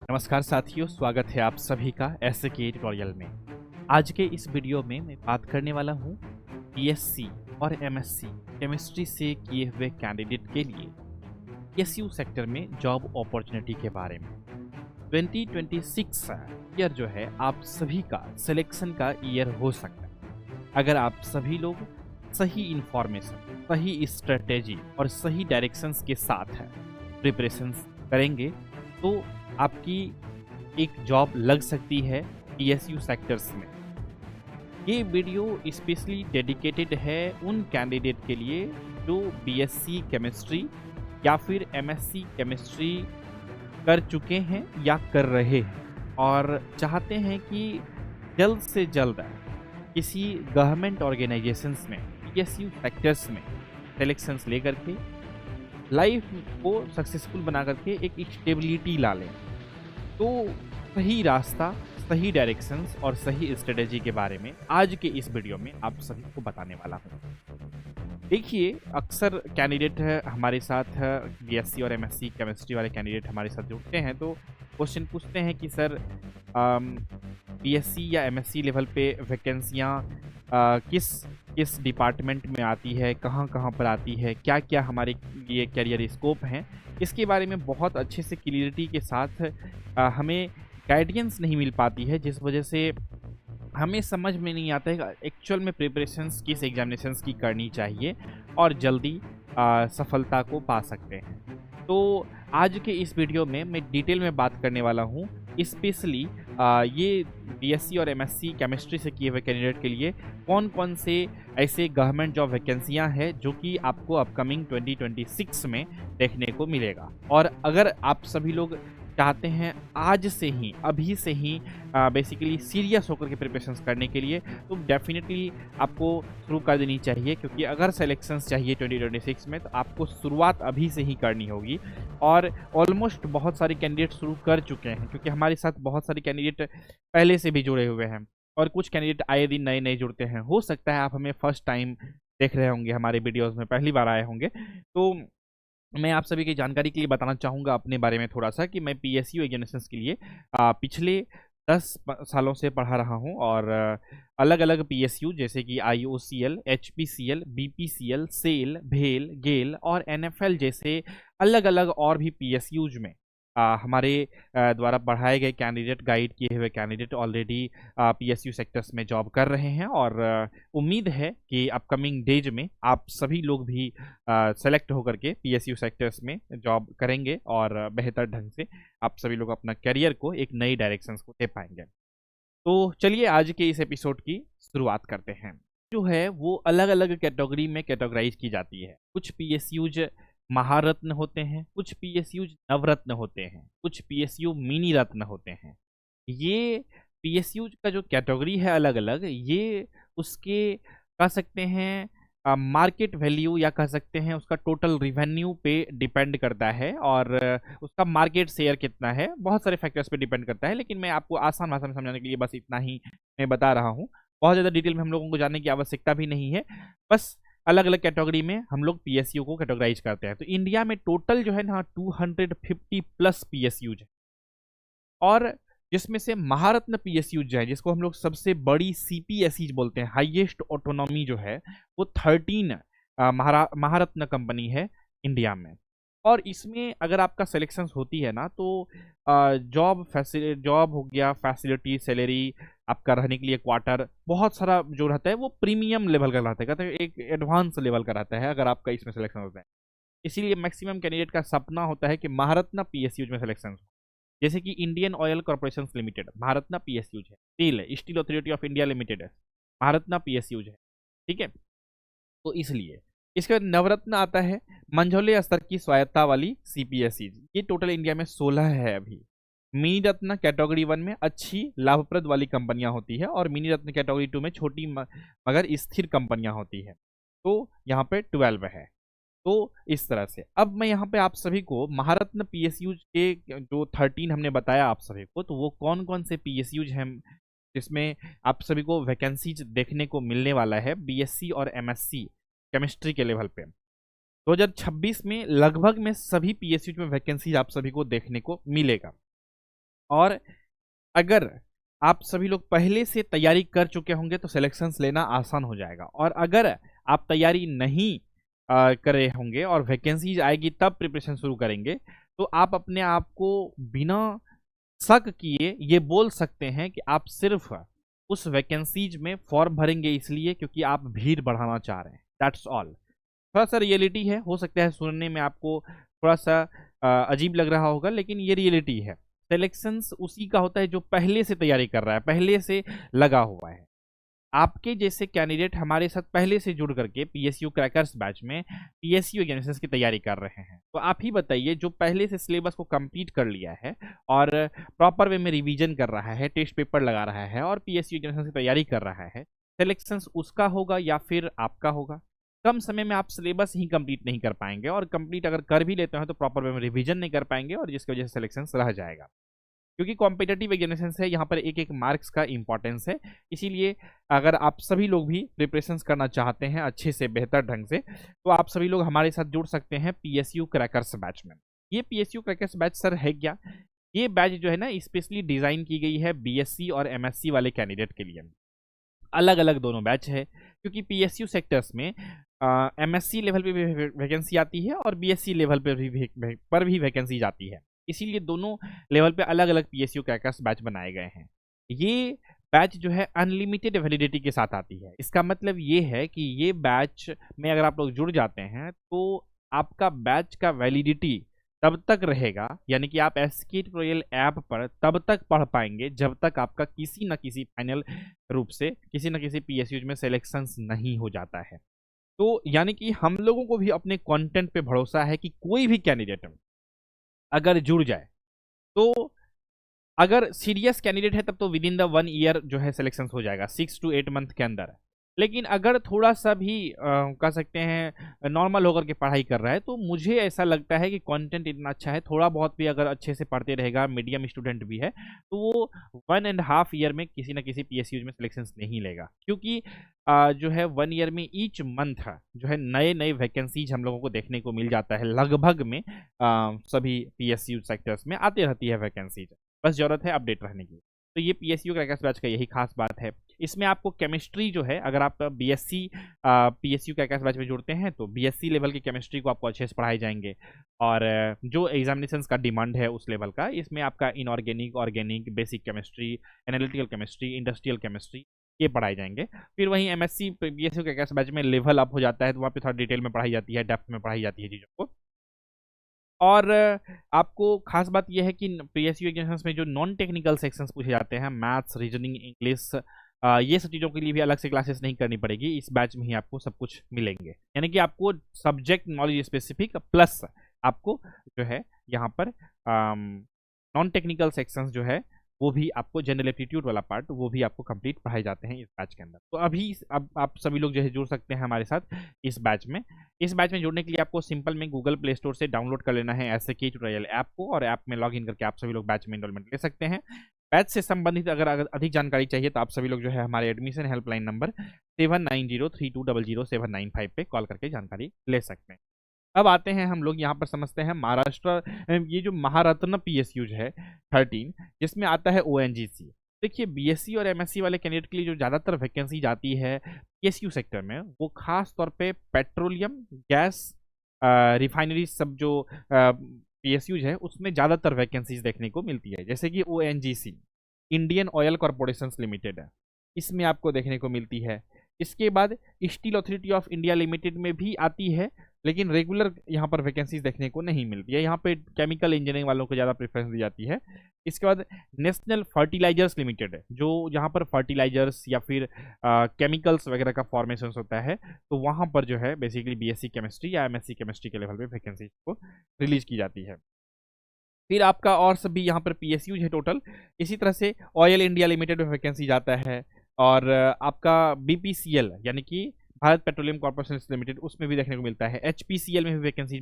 नमस्कार साथियों, स्वागत है आप सभी का ऐसे के ट्यूटोरियल में। आज के इस वीडियो में मैं बात करने वाला हूँ बीएससी और एमएससी केमिस्ट्री से किए हुए कैंडिडेट के लिए पीएसयू सेक्टर में जॉब अपॉर्चुनिटी के बारे में। 2026 ईयर जो है आप सभी का सिलेक्शन का ईयर हो सकता है अगर आप सभी लोग सही इंफॉर्मेशन, सही स्ट्रेटेजी और सही डायरेक्शंस के साथ प्रिपरेशंस करेंगे तो आपकी एक जॉब लग सकती है पीएसयू सेक्टर्स में। ये वीडियो स्पेशली डेडिकेटेड है उन कैंडिडेट के लिए जो बीएससी केमिस्ट्री या फिर एमएससी केमिस्ट्री कर चुके हैं या कर रहे हैं और चाहते हैं कि जल्द से जल्द किसी गवर्नमेंट ऑर्गेनाइजेशंस में पीएसयू सेक्टर्स में सिलेक्शंस लेकर के लाइफ को सक्सेसफुल बना करके एक स्टेबिलिटी ला लें। तो सही रास्ता, सही डायरेक्शंस और सही स्ट्रेटेजी के बारे में आज के इस वीडियो में आप सभी को बताने वाला हूँ। देखिए, अक्सर कैंडिडेट हमारे साथ बीएससी और एमएससी केमिस्ट्री वाले कैंडिडेट हमारे साथ जुड़ते हैं तो क्वेश्चन पूछते हैं कि सर बीएससी या एमएससी लेवल पे वैकेंसियाँ किस डिपार्टमेंट में आती है, कहाँ कहाँ पर आती है, क्या क्या हमारे लिए कैरियर स्कोप हैं, इसके बारे में बहुत अच्छे से क्लियरिटी के साथ हमें गाइडेंस नहीं मिल पाती है, जिस वजह से हमें समझ में नहीं आता है कि एक्चुअल में प्रिपरेशंस किस एग्जामिनेशंस की करनी चाहिए और जल्दी सफलता को पा सकते हैं। तो आज के इस वीडियो में मैं डिटेल में बात करने वाला हूँ स्पेशली ये बीएससी और एमएससी केमिस्ट्री से किए हुए कैंडिडेट के लिए कौन कौन से ऐसे गवर्नमेंट जॉब वैकेंसियाँ हैं जो कि आपको अपकमिंग 2026 में देखने को मिलेगा। और अगर आप सभी लोग चाहते हैं आज से ही, अभी से ही बेसिकली सीरियस होकर के प्रिपरेशंस करने के लिए, तो डेफिनेटली आपको शुरू कर देनी चाहिए, क्योंकि अगर सिलेक्शंस चाहिए 2026 में तो आपको शुरुआत अभी से ही करनी होगी। और ऑलमोस्ट बहुत सारे कैंडिडेट शुरू कर चुके हैं, क्योंकि हमारे साथ बहुत सारे कैंडिडेट पहले से भी जुड़े हुए हैं और कुछ कैंडिडेट आए दिन नए नए जुड़ते हैं। हो सकता है आप हमें फर्स्ट टाइम देख रहे होंगे, हमारे वीडियोज़ में पहली बार आए होंगे, तो मैं आप सभी की जानकारी के लिए बताना चाहूँगा अपने बारे में थोड़ा सा कि मैं पीएसयू एग्जामिनेशंस के लिए पिछले 10 सालों से पढ़ा रहा हूँ और अलग अलग पीएसयू जैसे कि आईओसीएल, एचपीसीएल, बीपीसीएल, सेल, भेल, गेल और एनएफएल जैसे अलग अलग और भी पीएसयूज में हमारे द्वारा पढ़ाए गए कैंडिडेट, गाइड किए हुए कैंडिडेट ऑलरेडी पीएसयू सेक्टर्स में जॉब कर रहे हैं और उम्मीद है कि अपकमिंग डेज में आप सभी लोग भी सेलेक्ट होकर के पीएसयू सेक्टर्स में जॉब करेंगे और बेहतर ढंग से आप सभी लोग अपना करियर को एक नई डायरेक्शंस को दे पाएंगे। तो चलिए आज के इस एपिसोड की शुरुआत करते हैं। जो है वो अलग अलग कैटेगरी में कैटेगराइज की जाती है। कुछ पीएसयूज महारत्न होते हैं, कुछ पीएसयू नवरत्न होते हैं, कुछ पीएसयू मिनी रत्न होते हैं। ये पीएसयू का जो कैटेगरी है अलग अलग, ये उसके कह सकते हैं मार्केट वैल्यू या कह सकते हैं उसका टोटल रिवेन्यू पे डिपेंड करता है और उसका मार्केट शेयर कितना है, बहुत सारे फैक्टर्स पे डिपेंड करता है। लेकिन मैं आपको आसान भाषा में समझाने के लिए बस इतना ही मैं बता रहा हूँ। बहुत ज़्यादा डिटेल में हम लोगों को जानने की आवश्यकता भी नहीं है, बस अलग अलग कैटेगरी में हम लोग पीएसयू को कैटेगराइज करते हैं। तो इंडिया में टोटल जो है ना 250 प्लस पीएसयूज है और जिसमें से महारत्न पीएसयूज जो है, जिसको हम लोग सबसे बड़ी सीपीएसई बोलते हैं, हाईएस्ट ऑटोनॉमी जो है, वो 13 महारत्न कंपनी है इंडिया में। और इसमें अगर आपका सिलेक्शन होती है ना तो जॉब हो गया, फैसिलिटी, सैलरी, आपका रहने के लिए क्वार्टर, बहुत सारा जो रहता है वो प्रीमियम लेवल का रहता है, कहते हैं एक एडवांस लेवल का रहता है अगर आपका इसमें सिलेक्शन होता है। इसीलिए मैक्सिमम कैंडिडेट का सपना होता है कि महारत्न पीएसयू में सिलेक्शन हो। जैसे कि इंडियन ऑयल कॉर्पोरेशन लिमिटेड महारत्न पीएसयू है, steel authority of India limited है, महारत्न पीएसयू है, ठीक है। तो इसलिए इसके बाद नवरत्न आता है, मंझौले स्तर की स्वायत्ता वाली सीपीएसई, ये टोटल इंडिया में 16 है अभी। मिनी रत्न कैटेगरी 1 में अच्छी लाभप्रद वाली कंपनियां होती है और मिनी रत्न कैटेगरी 2 में छोटी मगर स्थिर कंपनियां होती है, तो यहाँ पे 12 है। तो इस तरह से अब मैं यहाँ पे आप सभी को महारत्न पीएसयूज के जो 13 हमने बताया आप सभी को, तो वो कौन कौन से पीएसयूज हैं जिसमें आप सभी को वैकेंसीज देखने को मिलने वाला है बीएससी और एमएससी केमिस्ट्री के लेवल पे। 2026 में लगभग में सभी पीएसयू में वैकेंसीज आप सभी को देखने को मिलेगा। और अगर आप सभी लोग पहले से तैयारी कर चुके होंगे तो सिलेक्शंस लेना आसान हो जाएगा, और अगर आप तैयारी नहीं कर रहे होंगे और वैकेंसीज आएगी तब प्रिपरेशन शुरू करेंगे, तो आप अपने आप को बिना शक किए ये बोल सकते हैं कि आप सिर्फ उस वैकेंसीज में फॉर्म भरेंगे इसलिए क्योंकि आप भीड़ बढ़ाना चाह रहे हैं। That's all. थोड़ा सा रियलिटी है, हो सकता है सुनने में आपको थोड़ा सा अजीब लग रहा होगा, लेकिन ये रियलिटी है। सिलेक्शंस उसी का होता है जो पहले से तैयारी कर रहा है, पहले से लगा हुआ है। आपके जैसे कैंडिडेट हमारे साथ पहले से जुड़ करके पीएसयू क्रैकर्स बैच में पीएसयू एग्जामिनेशंस की तैयारी कर रहे हैं। तो आप ही बताइए, जो पहले से सिलेबस को कंप्लीट कर लिया है और प्रॉपर वे में रिवीजन कर रहा है, टेस्ट पेपर लगा रहा है और पीएसयू एग्जामिनेशन की तैयारी कर रहा है, सिलेक्शंस उसका होगा या फिर आपका होगा? कम समय में आप सिलेबस ही कंप्लीट नहीं कर पाएंगे, और कंप्लीट अगर कर भी लेते हैं तो प्रॉपर वे में रिवीजन नहीं कर पाएंगे, और जिसकी वजह से सिलेक्शंस रह जाएगा। क्योंकि कॉम्पिटेटिव एग्जामिनेशन है, यहाँ पर एक एक मार्क्स का इंपॉर्टेंस है। इसीलिए अगर आप सभी लोग भी प्रिपरेशन करना चाहते हैं अच्छे से, बेहतर ढंग से, तो आप सभी लोग हमारे साथ जुड़ सकते हैं पीएसयू क्रैकर्स बैच में। ये पीएसयू क्रैकर्स बैच सर है क्या? ये बैच जो है ना, स्पेशली डिज़ाइन की गई है बीएससी और एमएससी वाले कैंडिडेट के लिए। अलग अलग दोनों बैच है, क्योंकि पीएसयू सेक्टर्स में एमएससी लेवल पे भी वैकेंसी आती है और बीएससी लेवल पर भी वैकेंसी आती है। इसीलिए दोनों लेवल पे अलग अलग पीएसयू क्रैकर्स बैच बनाए गए हैं। ये बैच जो है अनलिमिटेड वैलिडिटी के साथ आती है। इसका मतलब ये है कि ये बैच में अगर आप लोग जुड़ जाते हैं तो आपका बैच का वैलिडिटी तब तक रहेगा, यानी कि आप एसके ट्यूटोरियल ऐप पर तब तक पढ़ पाएंगे जब तक आपका किसी न किसी फाइनल रूप से किसी न किसी पीएसयू में सिलेक्शंस नहीं हो जाता है। तो यानी कि हम लोगों को भी अपने कंटेंट पे भरोसा है कि कोई भी कैंडिडेट अगर जुड़ जाए, तो अगर सीरियस कैंडिडेट है तब तो विद इन द 1 ईयर जो है सिलेक्शन हो जाएगा, 6 to 8 मंथ के अंदर। लेकिन अगर थोड़ा सा भी कह सकते हैं नॉर्मल होकर के पढ़ाई कर रहा है, तो मुझे ऐसा लगता है कि कंटेंट इतना अच्छा है, थोड़ा बहुत भी अगर अच्छे से पढ़ते रहेगा, मीडियम स्टूडेंट भी है, तो वो 1.5 ईयर में किसी न किसी पीएसयू में सिलेक्शन नहीं लेगा। क्योंकि जो है 1 ईयर में ईच मंथ जो है नए नए वैकेंसीज हम लोगों को देखने को मिल जाता है। लगभग में सभी पीएसयू सेक्टर्स में आते रहती है वैकेंसीज, बस जरूरत है अपडेट रहने की। तो ये पीएसयू क्रैकर्स बैच का यही खास बात है। इसमें आपको केमिस्ट्री जो है, अगर आप बीएससी पीएसयू क्रैकर्स बैच में जुड़ते हैं तो बीएससी लेवल की केमिस्ट्री को आपको अच्छे से पढ़ाए जाएंगे, और जो एग्जामिनेशंस का डिमांड है उस लेवल का, इसमें आपका inorganic, organic, basic chemistry, analytical chemistry, industrial chemistry, ये पढ़ाए जाएंगे। फिर वहीं एमएससी बीएससी क्रैकर्स बैच में लेवल अप हो जाता है, तो वहाँ पे थोड़ा डिटेल में पढ़ाई जाती है, डेप्थ में पढ़ाई जाती है चीज़ों को। और आपको खास बात यह है कि पीएसयू एग्जामिनेशंस में जो नॉन टेक्निकल सेक्शंस पूछे जाते हैं, मैथ्स, रीजनिंग, इंग्लिश, ये सब चीज़ों के लिए भी अलग से क्लासेस नहीं करनी पड़ेगी, इस बैच में ही आपको सब कुछ मिलेंगे। यानी कि आपको सब्जेक्ट नॉलेज स्पेसिफिक प्लस आपको जो है यहाँ पर नॉन टेक्निकल सेक्शंस जो है वो भी आपको, जनरल एप्टीट्यूड वाला पार्ट, वो भी आपको कंप्लीट पढ़ाए जाते हैं इस बैच के अंदर। तो अब आप सभी लोग जो है जुड़ सकते हैं हमारे साथ इस बैच में। इस बैच में जुड़ने के लिए आपको सिंपल में गूगल प्ले स्टोर से डाउनलोड कर लेना है एसके ट्यूटोरियल ऐप को, और ऐप में लॉग इन करके आप सभी लोग बैच में एनरोलमेंट ले सकते हैं। बैच से संबंधित अगर अधिक जानकारी चाहिए तो आप सभी लोग जो है हमारे एडमिशन हेल्पलाइन नंबर 7903200795 पे कॉल करके जानकारी ले सकते हैं। अब आते हैं हम लोग यहाँ पर समझते हैं महाराष्ट्र, ये जो महारत्न पीएसयू है 13, जिसमें आता है ओएनजीसी। देखिए, बीएससी और एमएससी वाले कैंडिडेट के लिए जो ज़्यादातर वैकेंसी जाती है पीएसयू सेक्टर में, वो खास तौर पे पेट्रोलियम, गैस, रिफाइनरी, सब जो पीएसयूज है उसमें ज़्यादातर वैकेंसीज देखने को मिलती है। जैसे कि ONGC, Indian oil corporation limited है, इसमें आपको देखने को मिलती है। इसके बाद steel authority of India limited में भी आती है, लेकिन रेगुलर यहाँ पर वैकेंसीज देखने को नहीं मिलती है। यहाँ पे केमिकल इंजीनियरिंग वालों को ज़्यादा प्रेफरेंस दी जाती है। इसके बाद नेशनल फर्टिलाइजर्स लिमिटेड है, जो यहाँ पर फर्टिलाइजर्स या फिर केमिकल्स वगैरह का फॉर्मेशन होता है, तो वहाँ पर जो है बेसिकली बीएससी केमिस्ट्री या एमएससी केमिस्ट्री के लेवल पे वैकेंसी को रिलीज की जाती है। फिर आपका और सभी यहाँ पर पीएसयू है टोटल। इसी तरह से ऑयल इंडिया लिमिटेड में वैकेंसी जाता है, और आपका बीपीसीएल यानी कि भारत पेट्रोलियम कॉर्पोरेशन लिमिटेड, उसमें भी देखने को मिलता है। एचपीसीएल में भी वैकेंसी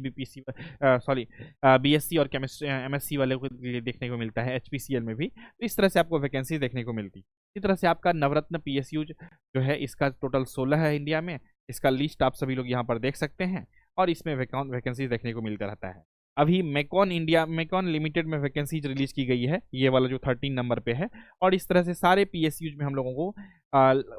बीएससी और केमिस्ट्री एमएससी वाले को देखने को मिलता है, एचपीसीएल में भी। तो इस तरह से आपको वैकेंसी देखने को मिलती है। इसी तरह से आपका नवरत्न पीएसयू जो है, इसका टोटल 16 है इंडिया में। इसका लिस्ट आप सभी लोग यहाँ पर देख सकते हैं, और इसमें वैकेंसी देखने को मिलता रहता है। अभी मेकॉन लिमिटेड में वैकेंसीज रिलीज की गई है, ये वाला जो 13 नंबर पे है। और इस तरह से सारे पीएसयूज में हम लोगों को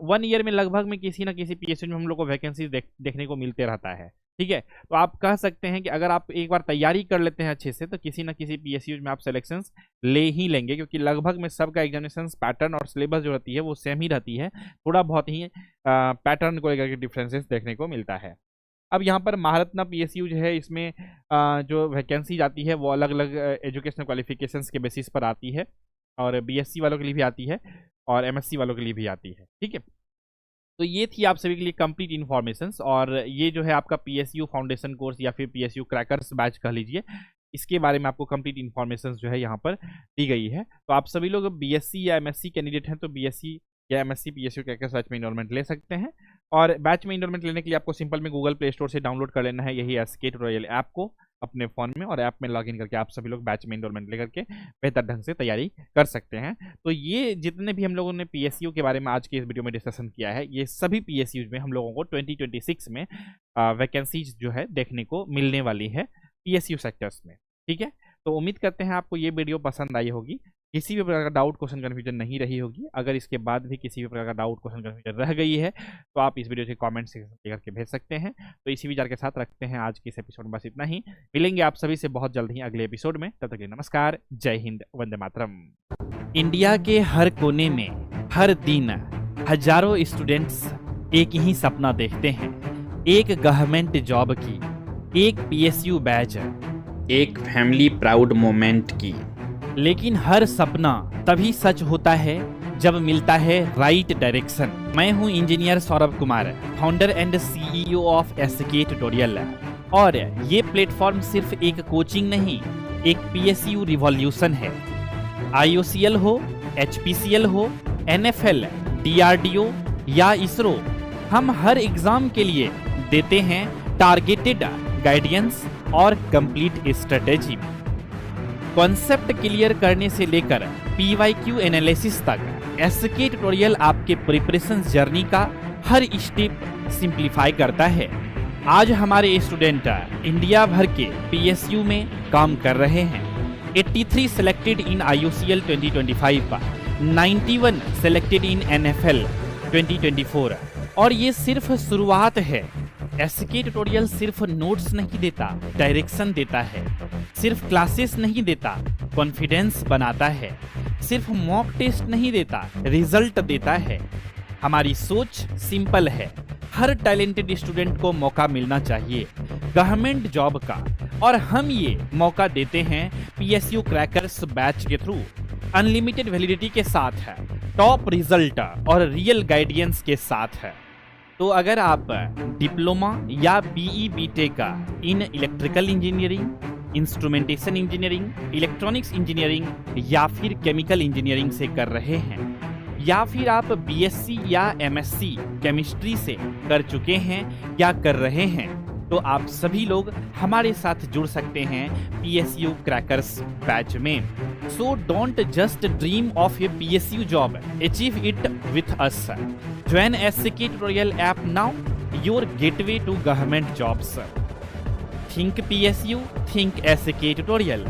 1 ईयर में लगभग में किसी ना किसी पीएसयू में हम लोग को वैकेंसीज देखने को मिलते रहता है। ठीक है, तो आप कह सकते हैं कि अगर आप एक बार तैयारी कर लेते हैं अच्छे से तो किसी ना किसी पीएसयूज में आप सिलेक्शंस ले ही लेंगे, क्योंकि लगभग में सबका एग्जामिनेशन पैटर्न और सिलेबस जो रहती है वो सेम ही रहती है, थोड़ा बहुत ही पैटर्न को लेकर के डिफरेंसेस देखने को मिलता है। अब यहाँ पर महारत्ना पीएसयू जो है, इसमें जो वैकेंसी आती है वो अलग अलग एजुकेशनल क्वालिफिकेशंस के बेसिस पर आती है, और बीएससी वालों के लिए भी आती है और एमएससी वालों के लिए भी आती है। ठीक है, तो ये थी आप सभी के लिए कंप्लीट इन्फॉर्मेशंस। और ये जो है आपका पीएसयू फाउंडेशन कोर्स या फिर पीएसयू क्रैकर्स बैच कह लीजिए, इसके बारे में आपको कंप्लीट इन्फॉर्मेशंस जो है यहाँ पर दी गई है। तो आप सभी लोग बीएससी या एमएससी कैंडिडेट हैं तो बीएससी या एमएससी पीएसयू क्रैकर्स बैच में इनरोलमेंट ले सकते हैं। और बैच में इनरोलमेंट लेने के लिए आपको सिंपल में गूगल प्ले स्टोर से डाउनलोड कर लेना है यही एसके ट्यूटोरियल ऐप को अपने फ़ोन में, और ऐप में लॉगिन करके आप सभी लोग बैच में इनरोलमेंट लेकर के बेहतर ढंग से तैयारी कर सकते हैं। तो ये जितने भी हम लोगों ने पीएसयू के बारे में आज के इस वीडियो में डिस्कशन किया है, ये सभी पीएसयूज में हम लोगों को 2026 में वैकेंसीज जो है देखने को मिलने वाली है पीएसयू सेक्टर्स में। ठीक है, तो उम्मीद करते हैं आपको ये वीडियो पसंद आई होगी, किसी भी प्रकार का डाउट क्वेश्चन कन्फ्यूजन नहीं रही होगी। अगर इसके बाद भी किसी भी प्रकार का डाउट क्वेश्चन कन्फ्यूजन रह गई है तो आप इस वीडियो से कमेंट सेक्शन करके भेज सकते हैं। तो इसी विचार के साथ रखते हैं आज के इस एपिसोड में बस इतना ही। मिलेंगे आप सभी से बहुत जल्द ही अगले एपिसोड में, तब तक के लिए नमस्कार, जय हिंद, वंदे मातरम। इंडिया के हर कोने में हर दिन हजारों स्टूडेंट्स एक ही सपना देखते हैं, एक गवर्नमेंट जॉब की, एक पीएसयू बैच, एक फैमिली प्राउड मोमेंट की। लेकिन हर सपना तभी सच होता है जब मिलता है राइट डायरेक्शन। मैं हूं engineer Saurabh Kumar, founder and CEO of SK tutorial, और ये प्लेटफॉर्म सिर्फ एक कोचिंग नहीं, एक पीएसयू रिवॉल्यूशन है। आईओसीएल हो, एचपीसीएल हो, एनएफएल, डीआरडीओ या इसरो, हम हर एग्जाम के लिए देते हैं टारगेटेड गाइडेंस और कंप्लीट स्ट्रेटेजी। कॉन्सेप्ट क्लियर करने से लेकर पीवाईक्यू एनालिसिस तक एसके ट्यूटोरियल आपके प्रिपरेशन जर्नी का हर स्टेप सिंप्लीफाई करता है। आज हमारे स्टूडेंट इंडिया भर के पीएसयू में काम कर रहे हैं। 83 selected in IOCL 2025, 91 selected in NFL 2024, और ये सिर्फ शुरुआत है। एसके ट्यूटोरियल सिर्फ नोट्स नहीं देता, डायरेक्शन देता है। सिर्फ क्लासेस नहीं देता, कॉन्फिडेंस बनाता है। सिर्फ मॉक टेस्ट नहीं देता, रिजल्ट देता है। हमारी सोच सिंपल है, हर टैलेंटेड स्टूडेंट को मौका मिलना चाहिए गवर्नमेंट जॉब का, और हम ये मौका देते हैं पीएसयू क्रैकर्स बैच के थ्रू, अनलिमिटेड वैलिडिटी के साथ है, टॉप रिजल्ट और रियल गाइडेंस के साथ है। तो अगर आप डिप्लोमा या BE BTech in electrical engineering, instrumentation engineering, electronics engineering या फिर केमिकल इंजीनियरिंग से कर रहे हैं, या फिर आप बीएससी या एमएससी केमिस्ट्री से कर चुके हैं या कर रहे हैं, तो आप सभी लोग हमारे साथ जुड़ सकते हैं पीएसयू क्रैकर्स बैच में। So don't just dream of A PSU job, achieve it with us. Join SK Tutorial app now, your gateway to government jobs. Think PSU, think SK Tutorial.